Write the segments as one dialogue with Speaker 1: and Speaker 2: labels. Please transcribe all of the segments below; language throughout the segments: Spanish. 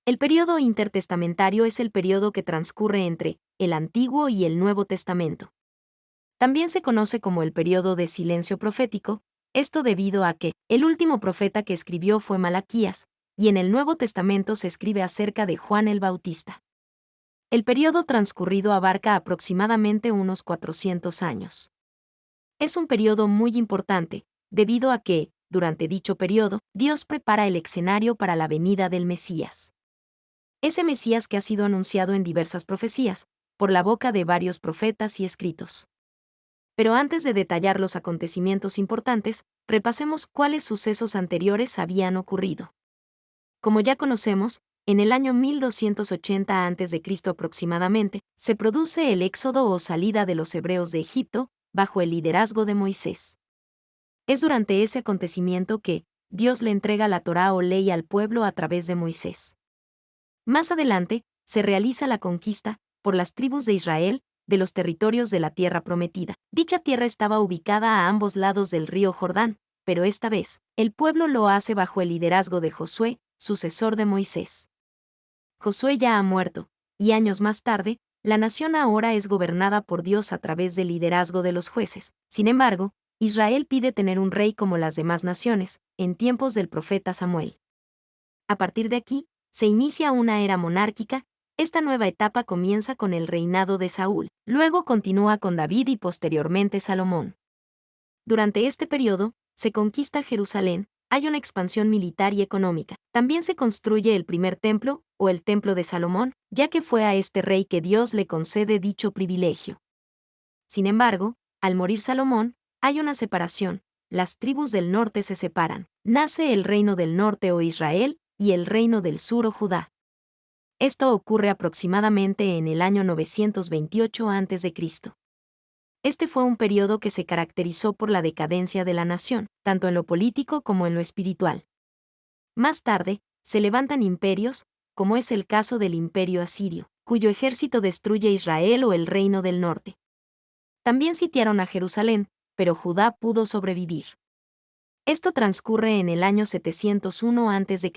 Speaker 1: El período intertestamentario es el período que transcurre entre el Antiguo y el Nuevo Testamento. También se conoce como el período de silencio profético, esto debido a que el último profeta que escribió fue Malaquías, y en el Nuevo Testamento se escribe acerca de Juan el Bautista. El período transcurrido abarca aproximadamente unos 400 años. Es un período muy importante, debido a que, durante dicho período, Dios prepara el escenario para la venida del Mesías. Ese Mesías que ha sido anunciado en diversas profecías, por la boca de varios profetas y escritos. Pero antes de detallar los acontecimientos importantes, repasemos cuáles sucesos anteriores habían ocurrido. Como ya conocemos, en el año 1280 a.C. aproximadamente, se produce el éxodo o salida de los hebreos de Egipto, bajo el liderazgo de Moisés. Es durante ese acontecimiento que Dios le entrega la Torá o ley al pueblo a través de Moisés. Más adelante, se realiza la conquista, por las tribus de Israel, de los territorios de la tierra prometida. Dicha tierra estaba ubicada a ambos lados del río Jordán, pero esta vez, el pueblo lo hace bajo el liderazgo de Josué, sucesor de Moisés. Josué ya ha muerto, y años más tarde, la nación ahora es gobernada por Dios a través del liderazgo de los jueces. Sin embargo, Israel pide tener un rey como las demás naciones, en tiempos del profeta Samuel. A partir de aquí, se inicia una era monárquica. Esta nueva etapa comienza con el reinado de Saúl, luego continúa con David y posteriormente Salomón. Durante este periodo, se conquista Jerusalén, hay una expansión militar y económica. También se construye el primer templo, o el templo de Salomón, ya que fue a este rey que Dios le concede dicho privilegio. Sin embargo, al morir Salomón, hay una separación, las tribus del norte se separan, nace el reino del norte o Israel, y el reino del sur o Judá. Esto ocurre aproximadamente en el año 928 a.C. Este fue un periodo que se caracterizó por la decadencia de la nación, tanto en lo político como en lo espiritual. Más tarde, se levantan imperios, como es el caso del Imperio Asirio, cuyo ejército destruye Israel o el Reino del Norte. También sitiaron a Jerusalén, pero Judá pudo sobrevivir. Esto transcurre en el año 701 a.C.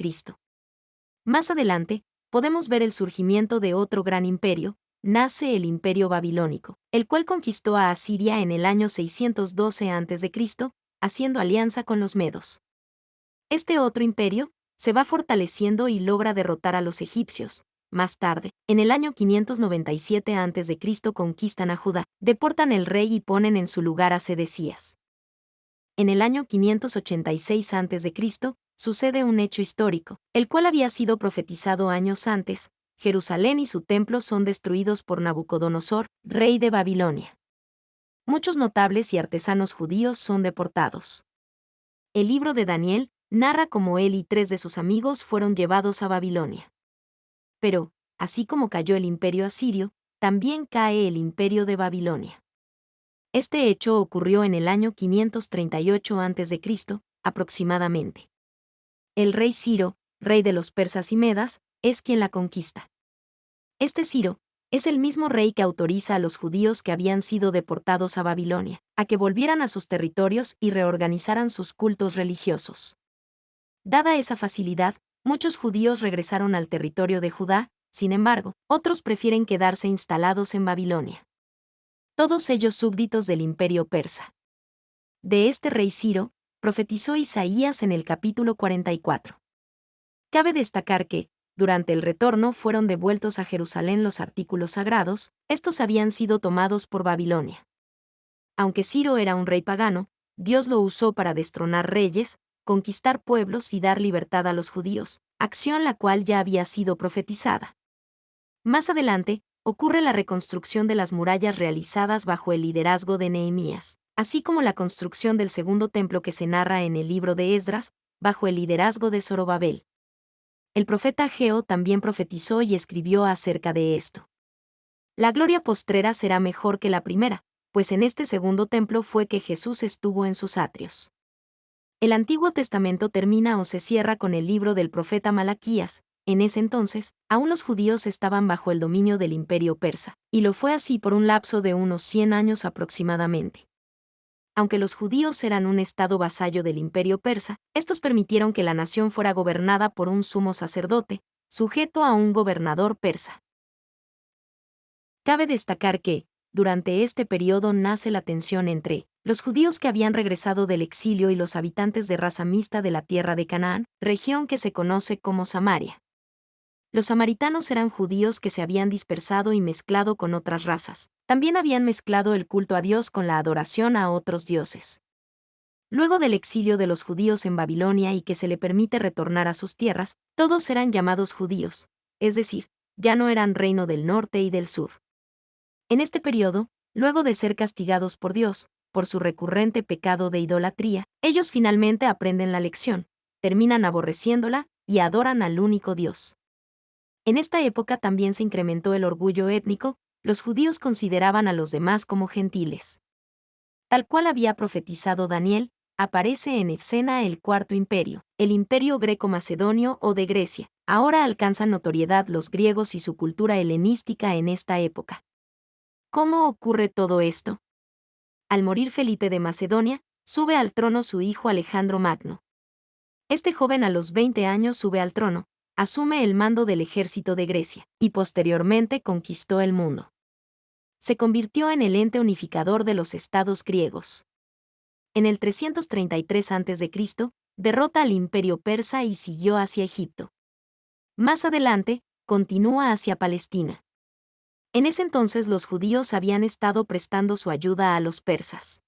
Speaker 1: Más adelante, podemos ver el surgimiento de otro gran imperio, nace el Imperio Babilónico, el cual conquistó a Asiria en el año 612 a.C., haciendo alianza con los medos. Este otro imperio se va fortaleciendo y logra derrotar a los egipcios. Más tarde, en el año 597 a.C. conquistan a Judá, deportan el rey y ponen en su lugar a Sedecías. En el año 586 a.C., sucede un hecho histórico, el cual había sido profetizado años antes. Jerusalén y su templo son destruidos por Nabucodonosor, rey de Babilonia. Muchos notables y artesanos judíos son deportados. El libro de Daniel narra cómo él y 3 de sus amigos fueron llevados a Babilonia. Pero, así como cayó el imperio asirio, también cae el imperio de Babilonia. Este hecho ocurrió en el año 538 a.C., aproximadamente. El rey Ciro, rey de los persas y medas, es quien la conquista. Este Ciro es el mismo rey que autoriza a los judíos que habían sido deportados a Babilonia, a que volvieran a sus territorios y reorganizaran sus cultos religiosos. Dada esa facilidad, muchos judíos regresaron al territorio de Judá, sin embargo, otros prefieren quedarse instalados en Babilonia. Todos ellos súbditos del imperio persa. De este rey Ciro, profetizó Isaías en el capítulo 44. Cabe destacar que, durante el retorno fueron devueltos a Jerusalén los artículos sagrados, estos habían sido tomados por Babilonia. Aunque Ciro era un rey pagano, Dios lo usó para destronar reyes, conquistar pueblos y dar libertad a los judíos, acción la cual ya había sido profetizada. Más adelante, ocurre la reconstrucción de las murallas realizadas bajo el liderazgo de Nehemías, así como la construcción del segundo templo que se narra en el libro de Esdras, bajo el liderazgo de Zorobabel. El profeta Ageo también profetizó y escribió acerca de esto. La gloria postrera será mejor que la primera, pues en este segundo templo fue que Jesús estuvo en sus atrios. El Antiguo Testamento termina o se cierra con el libro del profeta Malaquías. En ese entonces, aún los judíos estaban bajo el dominio del imperio persa, y lo fue así por un lapso de unos 100 años aproximadamente. Aunque los judíos eran un estado vasallo del imperio persa, estos permitieron que la nación fuera gobernada por un sumo sacerdote, sujeto a un gobernador persa. Cabe destacar que, durante este periodo nace la tensión entre los judíos que habían regresado del exilio y los habitantes de raza mixta de la tierra de Canaán, región que se conoce como Samaria. Los samaritanos eran judíos que se habían dispersado y mezclado con otras razas. También habían mezclado el culto a Dios con la adoración a otros dioses. Luego del exilio de los judíos en Babilonia y que se le permite retornar a sus tierras, todos eran llamados judíos, es decir, ya no eran reino del norte y del sur. En este periodo, luego de ser castigados por Dios, por su recurrente pecado de idolatría, ellos finalmente aprenden la lección, terminan aborreciéndola y adoran al único Dios. En esta época también se incrementó el orgullo étnico, los judíos consideraban a los demás como gentiles. Tal cual había profetizado Daniel, aparece en escena el Cuarto Imperio, el Imperio Greco-Macedonio o de Grecia. Ahora alcanzan notoriedad los griegos y su cultura helenística en esta época. ¿Cómo ocurre todo esto? Al morir Felipe de Macedonia, sube al trono su hijo Alejandro Magno. Este joven a los 20 años sube al trono, asume el mando del ejército de Grecia, y posteriormente conquistó el mundo. Se convirtió en el ente unificador de los estados griegos. En el 333 a.C., derrota al imperio persa y siguió hacia Egipto. Más adelante, continúa hacia Palestina. En ese entonces los judíos habían estado prestando su ayuda a los persas.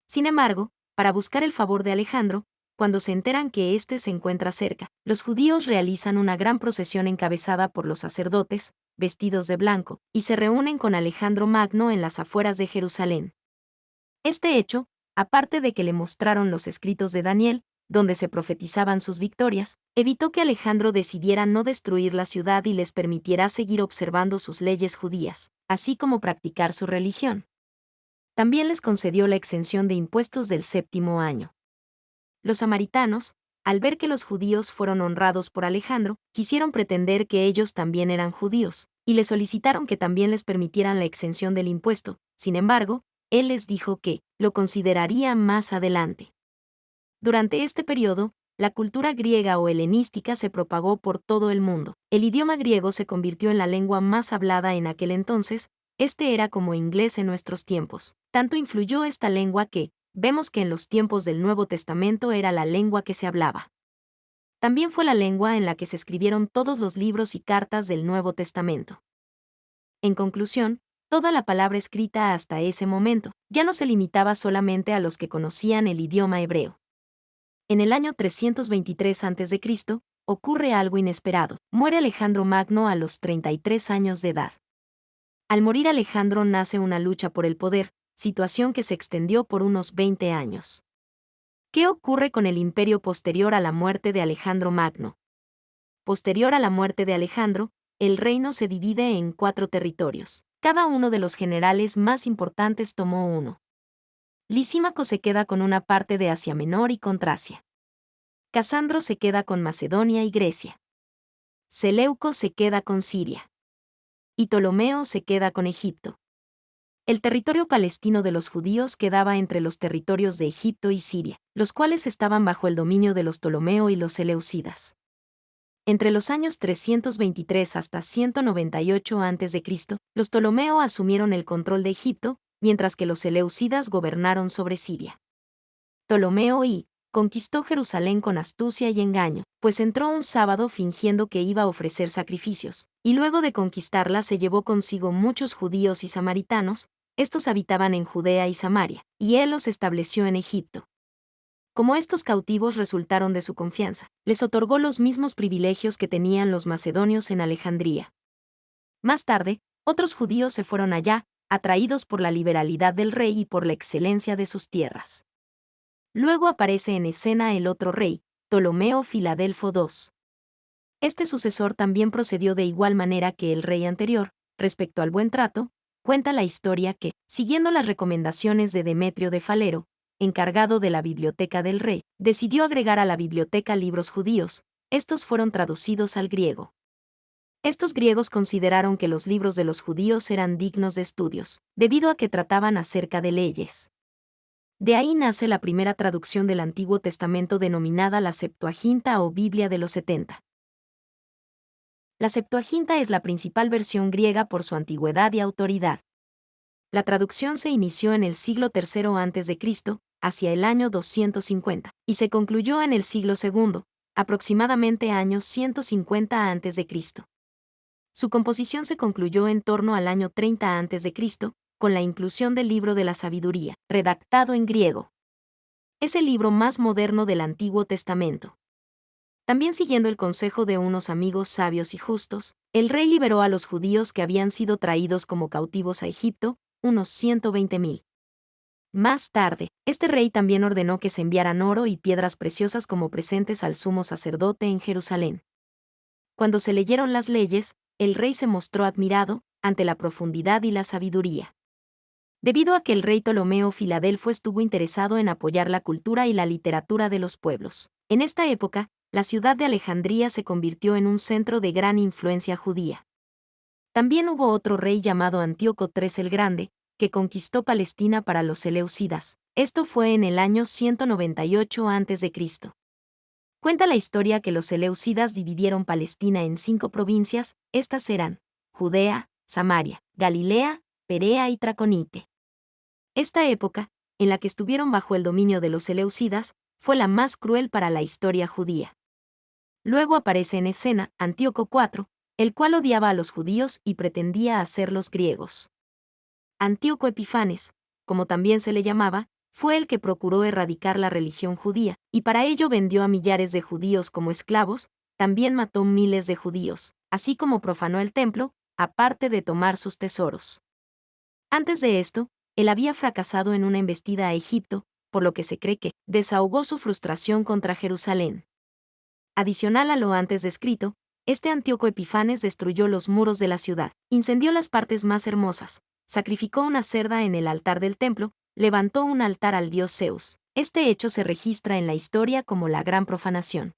Speaker 1: Sin embargo, para buscar el favor de Alejandro, cuando se enteran que éste se encuentra cerca, los judíos realizan una gran procesión encabezada por los sacerdotes, vestidos de blanco, y se reúnen con Alejandro Magno en las afueras de Jerusalén. Este hecho, aparte de que le mostraron los escritos de Daniel, donde se profetizaban sus victorias, evitó que Alejandro decidiera no destruir la ciudad y les permitiera seguir observando sus leyes judías, así como practicar su religión. También les concedió la exención de impuestos del 7º año. Los samaritanos, al ver que los judíos fueron honrados por Alejandro, quisieron pretender que ellos también eran judíos, y le solicitaron que también les permitieran la exención del impuesto. Sin embargo, él les dijo que lo consideraría más adelante. Durante este periodo, la cultura griega o helenística se propagó por todo el mundo. El idioma griego se convirtió en la lengua más hablada en aquel entonces, este era como inglés en nuestros tiempos. Tanto influyó esta lengua que, vemos que en los tiempos del Nuevo Testamento era la lengua que se hablaba. También fue la lengua en la que se escribieron todos los libros y cartas del Nuevo Testamento. En conclusión, toda la palabra escrita hasta ese momento ya no se limitaba solamente a los que conocían el idioma hebreo. En el año 323 a.C., ocurre algo inesperado. Muere Alejandro Magno a los 33 años de edad. Al morir Alejandro nace una lucha por el poder, situación que se extendió por unos 20 años. ¿Qué ocurre con el imperio posterior a la muerte de Alejandro Magno? Posterior a la muerte de Alejandro, el reino se divide en 4 territorios. Cada uno de los generales más importantes tomó uno. Lisímaco se queda con una parte de Asia Menor y con Tracia. Casandro se queda con Macedonia y Grecia. Seleuco se queda con Siria. Y Ptolomeo se queda con Egipto. El territorio palestino de los judíos quedaba entre los territorios de Egipto y Siria, los cuales estaban bajo el dominio de los Ptolomeo y los seleucidas. Entre los años 323 hasta 198 a.C., los Ptolomeo asumieron el control de Egipto, mientras que los seleucidas gobernaron sobre Siria. Ptolomeo I conquistó Jerusalén con astucia y engaño, pues entró un sábado fingiendo que iba a ofrecer sacrificios, y luego de conquistarla se llevó consigo muchos judíos y samaritanos. Estos habitaban en Judea y Samaria, y él los estableció en Egipto. Como estos cautivos resultaron de su confianza, les otorgó los mismos privilegios que tenían los macedonios en Alejandría. Más tarde, otros judíos se fueron allá, atraídos por la liberalidad del rey y por la excelencia de sus tierras. Luego aparece en escena el otro rey, Ptolomeo Filadelfo II. Este sucesor también procedió de igual manera que el rey anterior, respecto al buen trato. Cuenta la historia que, siguiendo las recomendaciones de Demetrio de Falero, encargado de la biblioteca del rey, decidió agregar a la biblioteca libros judíos. Estos fueron traducidos al griego. Estos griegos consideraron que los libros de los judíos eran dignos de estudios, debido a que trataban acerca de leyes. De ahí nace la primera traducción del Antiguo Testamento denominada la Septuaginta o Biblia de los 70. La Septuaginta es la principal versión griega por su antigüedad y autoridad. La traducción se inició en el siglo III a.C., hacia el año 250, y se concluyó en el siglo II, aproximadamente año 150 a.C. Su composición se concluyó en torno al año 30 a.C., con la inclusión del Libro de la Sabiduría, redactado en griego. Es el libro más moderno del Antiguo Testamento. También siguiendo el consejo de unos amigos sabios y justos, el rey liberó a los judíos que habían sido traídos como cautivos a Egipto, unos 120,000. Más tarde, este rey también ordenó que se enviaran oro y piedras preciosas como presentes al sumo sacerdote en Jerusalén. Cuando se leyeron las leyes, el rey se mostró admirado ante la profundidad y la sabiduría. Debido a que el rey Ptolomeo Filadelfo estuvo interesado en apoyar la cultura y la literatura de los pueblos. En esta época, la ciudad de Alejandría se convirtió en un centro de gran influencia judía. También hubo otro rey llamado Antíoco III el Grande, que conquistó Palestina para los seleucidas. Esto fue en el año 198 a.C. Cuenta la historia que los seleucidas dividieron Palestina en 5 provincias, estas eran Judea, Samaria, Galilea, Perea y Traconite. Esta época, en la que estuvieron bajo el dominio de los seleucidas, fue la más cruel para la historia judía. Luego aparece en escena Antíoco IV, el cual odiaba a los judíos y pretendía hacerlos griegos. Antíoco Epifanes, como también se le llamaba, fue el que procuró erradicar la religión judía, y para ello vendió a millares de judíos como esclavos, también mató miles de judíos, así como profanó el templo, aparte de tomar sus tesoros. Antes de esto, él había fracasado en una embestida a Egipto, por lo que se cree que desahogó su frustración contra Jerusalén. Adicional a lo antes descrito, este Antíoco Epifanes destruyó los muros de la ciudad, incendió las partes más hermosas, sacrificó una cerda en el altar del templo, levantó un altar al dios Zeus. Este hecho se registra en la historia como la gran profanación.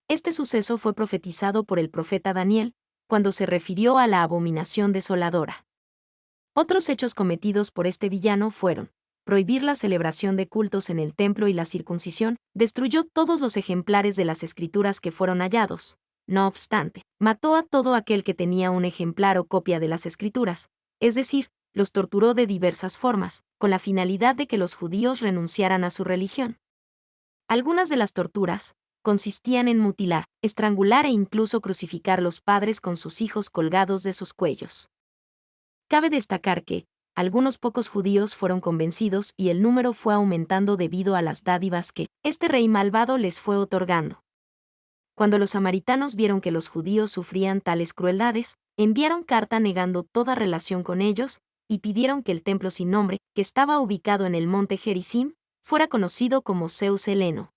Speaker 1: Este suceso fue profetizado por el profeta Daniel, cuando se refirió a la abominación desoladora. Otros hechos cometidos por este villano fueron: prohibir la celebración de cultos en el templo y la circuncisión, destruyó todos los ejemplares de las escrituras que fueron hallados. No obstante, mató a todo aquel que tenía un ejemplar o copia de las escrituras, es decir, los torturó de diversas formas, con la finalidad de que los judíos renunciaran a su religión. Algunas de las torturas consistían en mutilar, estrangular e incluso crucificar los padres con sus hijos colgados de sus cuellos. Cabe destacar que algunos pocos judíos fueron convencidos y el número fue aumentando debido a las dádivas que este rey malvado les fue otorgando. Cuando los samaritanos vieron que los judíos sufrían tales crueldades, enviaron carta negando toda relación con ellos, y pidieron que el templo sin nombre, que estaba ubicado en el monte Gerizim, fuera conocido como Zeus Heleno.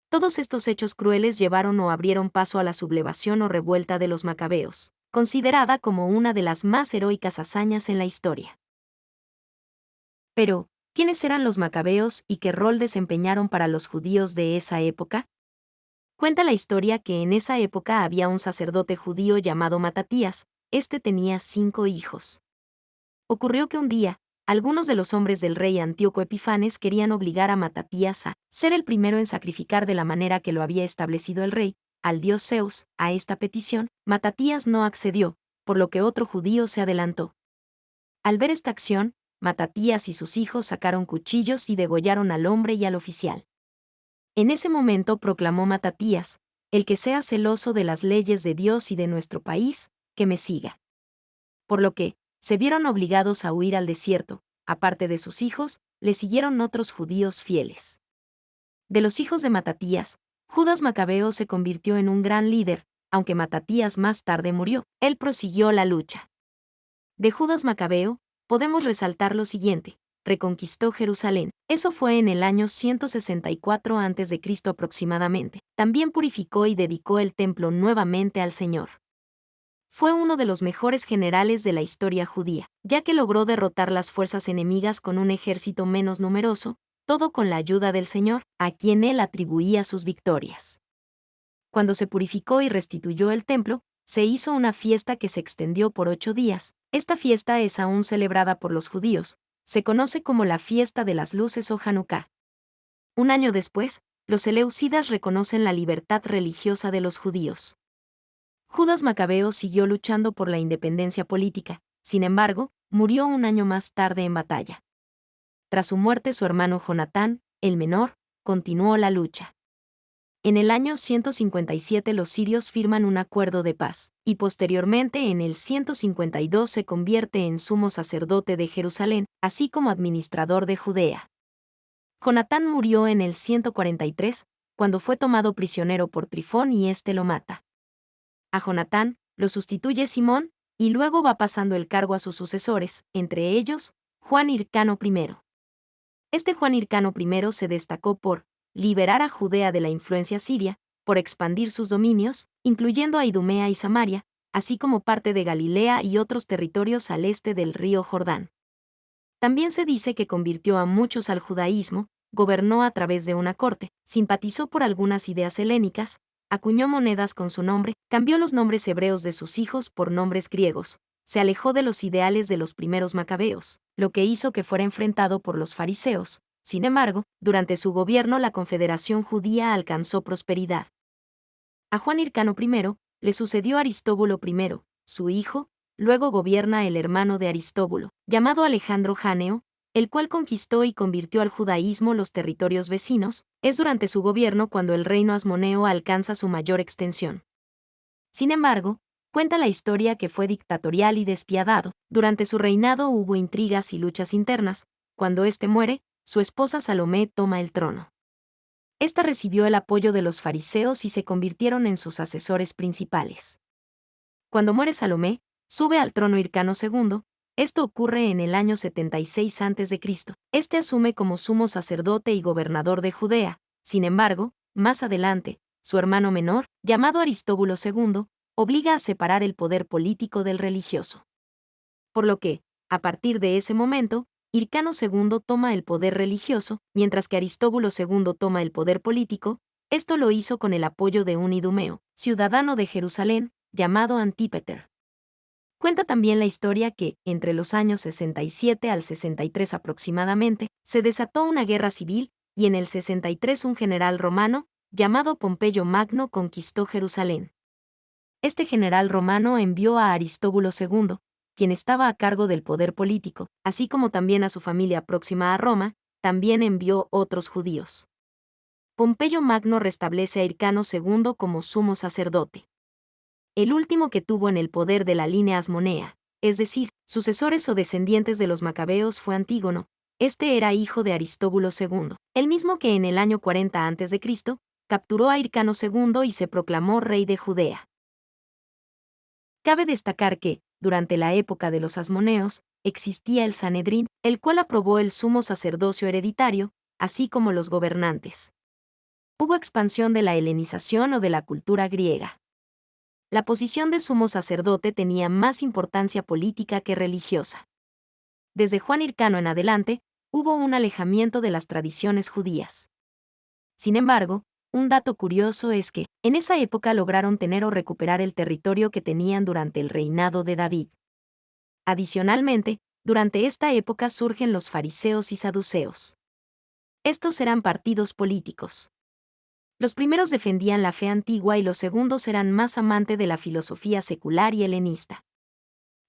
Speaker 1: Todos estos hechos crueles llevaron o abrieron paso a la sublevación o revuelta de los macabeos, considerada como una de las más heroicas hazañas en la historia. Pero, ¿quiénes eran los macabeos y qué rol desempeñaron para los judíos de esa época? Cuenta la historia que en esa época había un sacerdote judío llamado Matatías. Este tenía 5 hijos. Ocurrió que un día, algunos de los hombres del rey Antíoco Epifanes querían obligar a Matatías a ser el primero en sacrificar de la manera que lo había establecido el rey, al dios Zeus. A esta petición, Matatías no accedió, por lo que otro judío se adelantó. Al ver esta acción, Matatías y sus hijos sacaron cuchillos y degollaron al hombre y al oficial. En ese momento proclamó Matatías: el que sea celoso de las leyes de Dios y de nuestro país, que me siga. Por lo que, se vieron obligados a huir al desierto. Aparte de sus hijos, le siguieron otros judíos fieles. De los hijos de Matatías, Judas Macabeo se convirtió en un gran líder, aunque Matatías más tarde murió. Él prosiguió la lucha. De Judas Macabeo, podemos resaltar lo siguiente: reconquistó Jerusalén. Eso fue en el año 164 a.C. aproximadamente. También purificó y dedicó el templo nuevamente al Señor. Fue uno de los mejores generales de la historia judía, ya que logró derrotar las fuerzas enemigas con un ejército menos numeroso, todo con la ayuda del Señor, a quien él atribuía sus victorias. Cuando se purificó y restituyó el templo, se hizo una fiesta que se extendió por 8 días. Esta fiesta es aún celebrada por los judíos. Se conoce como la fiesta de las luces o Hanukkah. Un año después, los seleucidas reconocen la libertad religiosa de los judíos. Judas Macabeo siguió luchando por la independencia política, sin embargo, murió un año más tarde en batalla. Tras su muerte, su hermano Jonatán, el menor, continuó la lucha. En el año 157 los sirios firman un acuerdo de paz, y posteriormente en el 152 se convierte en sumo sacerdote de Jerusalén, así como administrador de Judea. Jonatán murió en el 143, cuando fue tomado prisionero por Trifón y éste lo mata. A Jonatán lo sustituye Simón, y luego va pasando el cargo a sus sucesores, entre ellos, Juan Hircano I. Este Juan Hircano I se destacó por liberar a Judea de la influencia siria, por expandir sus dominios, incluyendo a Idumea y Samaria, así como parte de Galilea y otros territorios al este del río Jordán. También se dice que convirtió a muchos al judaísmo, gobernó a través de una corte, simpatizó por algunas ideas helénicas, acuñó monedas con su nombre, cambió los nombres hebreos de sus hijos por nombres griegos, se alejó de los ideales de los primeros macabeos, lo que hizo que fuera enfrentado por los fariseos. Sin embargo, durante su gobierno la Confederación Judía alcanzó prosperidad. A Juan Hircano I le sucedió Aristóbulo I, su hijo, luego gobierna el hermano de Aristóbulo, llamado Alejandro Jáneo, el cual conquistó y convirtió al judaísmo los territorios vecinos. Es durante su gobierno cuando el reino asmoneo alcanza su mayor extensión. Sin embargo, cuenta la historia que fue dictatorial y despiadado. Durante su reinado hubo intrigas y luchas internas. Cuando éste muere, su esposa Salomé toma el trono. Esta recibió el apoyo de los fariseos y se convirtieron en sus asesores principales. Cuando muere Salomé, sube al trono Hircano II. Esto ocurre en el año 76 a.C. Este asume como sumo sacerdote y gobernador de Judea. Sin embargo, más adelante, su hermano menor, llamado Aristóbulo II, obliga a separar el poder político del religioso. Por lo que, a partir de ese momento, Hircano II toma el poder religioso, mientras que Aristóbulo II toma el poder político. Esto lo hizo con el apoyo de un idumeo, ciudadano de Jerusalén, llamado Antípater. Cuenta también la historia que, entre los años 67 al 63 aproximadamente, se desató una guerra civil, y en el 63 un general romano, llamado Pompeyo Magno, conquistó Jerusalén. Este general romano envió a Aristóbulo II, quien estaba a cargo del poder político, así como también a su familia próxima a Roma, también envió otros judíos. Pompeyo Magno restablece a Hircano II como sumo sacerdote. El último que tuvo en el poder de la línea asmonea, es decir, sucesores o descendientes de los macabeos, fue Antígono. Este era hijo de Aristóbulo II, el mismo que en el año 40 a.C. capturó a Hircano II y se proclamó rey de Judea. Cabe destacar que, durante la época de los asmoneos, existía el Sanedrín, el cual aprobó el sumo sacerdocio hereditario, así como los gobernantes. Hubo expansión de la helenización o de la cultura griega. La posición de sumo sacerdote tenía más importancia política que religiosa. Desde Juan Hircano en adelante, hubo un alejamiento de las tradiciones judías. Sin embargo, un dato curioso es que, en esa época lograron tener o recuperar el territorio que tenían durante el reinado de David. Adicionalmente, durante esta época surgen los fariseos y saduceos. Estos eran partidos políticos. Los primeros defendían la fe antigua y los segundos eran más amante de la filosofía secular y helenista.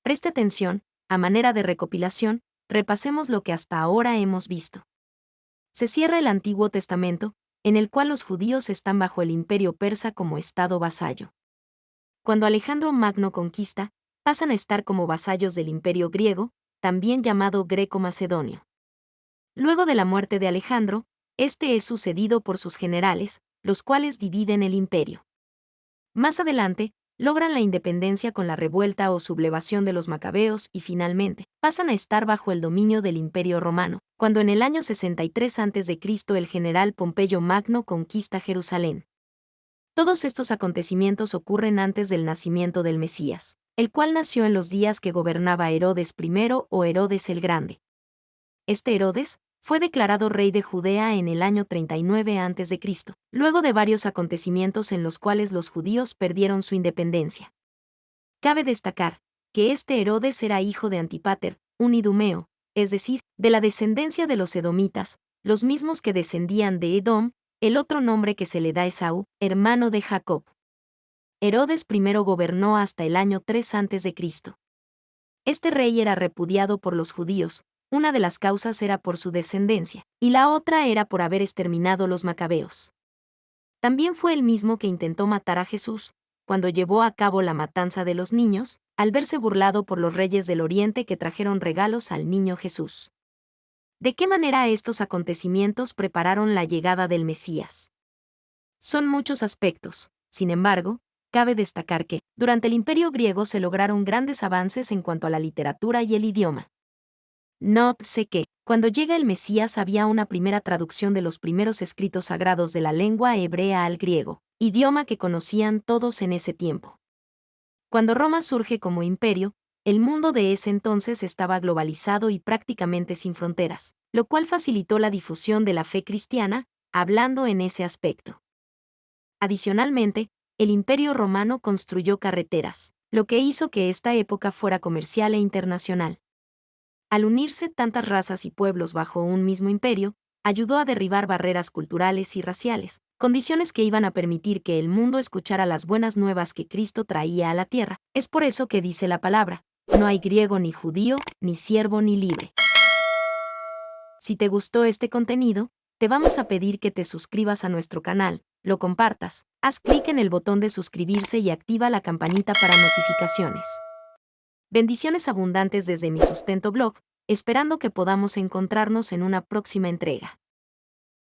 Speaker 1: Preste atención, a manera de recopilación, repasemos lo que hasta ahora hemos visto. Se cierra el Antiguo Testamento, en el cual los judíos están bajo el imperio persa como estado vasallo. Cuando Alejandro Magno conquista, pasan a estar como vasallos del imperio griego, también llamado greco-macedonio. Luego de la muerte de Alejandro, este es sucedido por sus generales, los cuales dividen el imperio. Más adelante, logran la independencia con la revuelta o sublevación de los macabeos y finalmente, pasan a estar bajo el dominio del Imperio Romano, cuando en el año 63 a.C. el general Pompeyo Magno conquista Jerusalén. Todos estos acontecimientos ocurren antes del nacimiento del Mesías, el cual nació en los días que gobernaba Herodes I o Herodes el Grande. Este Herodes fue declarado rey de Judea en el año 39 a.C., luego de varios acontecimientos en los cuales los judíos perdieron su independencia. Cabe destacar que este Herodes era hijo de Antípater, un idumeo, es decir, de la descendencia de los edomitas, los mismos que descendían de Edom, el otro nombre que se le da a Esaú, hermano de Jacob. Herodes I gobernó hasta el año 3 a.C. Este rey era repudiado por los judíos, una de las causas era por su descendencia, y la otra era por haber exterminado los macabeos. También fue el mismo que intentó matar a Jesús, cuando llevó a cabo la matanza de los niños, al verse burlado por los reyes del Oriente que trajeron regalos al niño Jesús. ¿De qué manera estos acontecimientos prepararon la llegada del Mesías? Son muchos aspectos, sin embargo, cabe destacar que, durante el Imperio griego se lograron grandes avances en cuanto a la literatura y el idioma. Nótese que, cuando llega el Mesías había una primera traducción de los primeros escritos sagrados de la lengua hebrea al griego, idioma que conocían todos en ese tiempo. Cuando Roma surge como imperio, el mundo de ese entonces estaba globalizado y prácticamente sin fronteras, lo cual facilitó la difusión de la fe cristiana, hablando en ese aspecto. Adicionalmente, el Imperio romano construyó carreteras, lo que hizo que esta época fuera comercial e internacional. Al unirse tantas razas y pueblos bajo un mismo imperio, ayudó a derribar barreras culturales y raciales, condiciones que iban a permitir que el mundo escuchara las buenas nuevas que Cristo traía a la tierra. Es por eso que dice la palabra, no hay griego ni judío, ni siervo ni libre. Si te gustó este contenido, te vamos a pedir que te suscribas a nuestro canal, lo compartas, haz clic en el botón de suscribirse y activa la campanita para notificaciones. Bendiciones abundantes desde Mi Sustento Blog, esperando que podamos encontrarnos en una próxima entrega.